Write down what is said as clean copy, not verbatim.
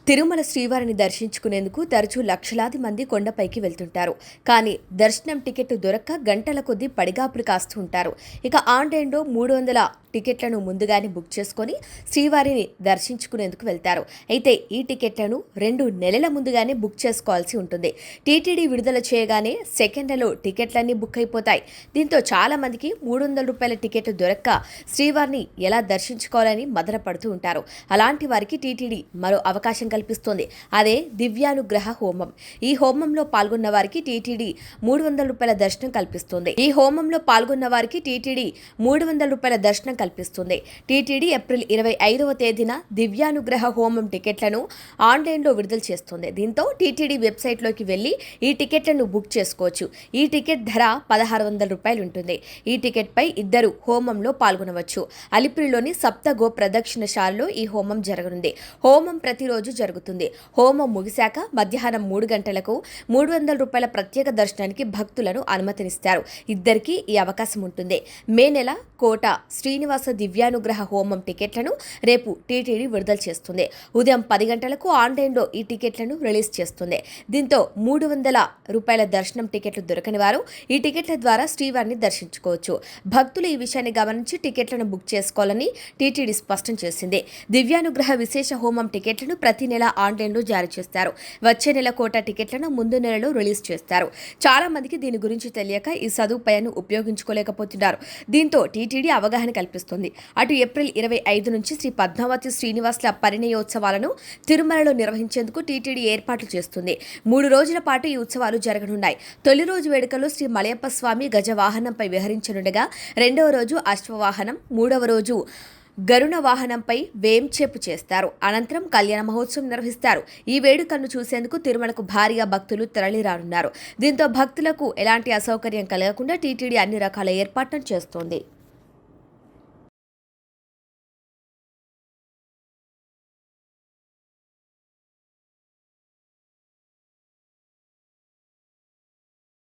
తిరుమల శ్రీవారిని దర్శించుకునేందుకు తరచూ లక్షలాది మంది కొండపైకి వెళ్తుంటారు. కానీ దర్శనం టికెట్ దొరక్క గంటల కొద్దీ పడిగాపులు కాస్తూ ఉంటారు. ఇక ఆన్లైన్లో 300 టికెట్లను ముందుగానే బుక్ చేసుకొని శ్రీవారిని దర్శించుకునేందుకు వెళ్తారు. అయితే ఈ టికెట్లను 2 నెలల ముందుగానే బుక్ చేసుకోవాల్సి ఉంటుంది. టీటీడీ విడుదల చేయగానే సెకండ్లలో టికెట్లన్నీ బుక్ అయిపోతాయి. దీంతో చాలా మందికి ₹300 టికెట్ దొరక్క శ్రీవారిని ఎలా దర్శించుకోవాలని మదనపడుతూ ఉంటారు. అలాంటి వారికి టీటీడీ మరో అవకాశం కల్పిస్తోంది. అదే దివ్యానుగ్రహ హోమం. ఈ హోమంలో పాల్గొన్న వారికి టీటీడీ ₹300 దర్శనం కల్పిస్తుంది. టీటీడీ ఏప్రిల్ 25వ తేదీన దివ్యానుగ్రహ హోమం టికెట్లను ఆన్లైన్లో విడుదల చేస్తుంది. దీంతో టీటీడీ వెబ్సైట్లోకి వెళ్లి ఈ టికెట్లను బుక్ చేసుకోవచ్చు. ఈ టికెట్ ధర ₹1600 ఉంటుంది. ఈ టికెట్పై ఇద్దరు హోమంలో పాల్గొనవచ్చు. అలిపిరిలోని సప్త గో ప్రదక్షిణశాలలో ఈ హోమం జరగనుంది. హోమం ప్రతిరోజు జరుగుతుంది. హోమం ముగిశాక మధ్యాహ్నం 3 గంటలకు ₹300 ప్రత్యేక దర్శనానికి భక్తులను అనుమతినిస్తారు. ఇద్దరికీ ఈ అవకాశం ఉంటుంది. మే నెల కోట శ్రీనివాస దివ్యానుగ్రహ హోమం టికెట్లను రేపు టీటీడీ విడుదల చేస్తుంది. ఉదయం 10 గంటలకు ఆన్లైన్లో ఈ టికెట్లను రిలీజ్ చేస్తుంది. దీంతో ₹300 దర్శనం టికెట్లు దొరకని వారు ఈ టికెట్ల ద్వారా శ్రీవారిని దర్శించుకోవచ్చు. భక్తులు ఈ విషయాన్ని గమనించి టికెట్లను బుక్ చేసుకోవాలని టీటీడీ స్పష్టం చేసింది. దివ్యానుగ్రహ విశేష హోమం టికెట్లను ప్రతి నెల ఆన్లైన్లో జారీ చేస్తారు. వచ్చే నెల కోట టికెట్లను ముందు నెలలో రిలీజ్ చేస్తారు. చాలా మందికి దీని గురించి తెలియక ఈ సదుపాయాన్ని ఉపయోగించుకోలేకపోతున్నారు. దీంతో టీటీడీ అవగాహన కల్పిస్తుంది. అటు ఏప్రిల్ 25 నుంచి శ్రీ పద్మావతి శ్రీనివాసుల పరిణయోత్సవాలను తిరుమలలో నిర్వహించేందుకు టీటీడీ ఏర్పాట్లు చేస్తుంది. 3 రోజుల పాటు ఈ ఉత్సవాలు జరగనున్నాయి. తొలి రోజు వేడుకలో శ్రీ మలయప్ప స్వామి గజవాహనంపై విహరించనుండగా, రెండవ రోజు అశ్వవాహనం, మూడవ రోజు గరుణ వాహనంపై వేంచేపు చేస్తారు. అనంతరం కళ్యాణ మహోత్సవం నిర్వహిస్తారు. ఈ వేడుకలను చూసేందుకు తిరుమలకు భారీగా భక్తులు తరలిరానున్నారు. దీంతో భక్తులకు ఎలాంటి అసౌకర్యం కలగకుండా టీటీడీ అన్ని రకాల ఏర్పాట్లను చేస్తోంది.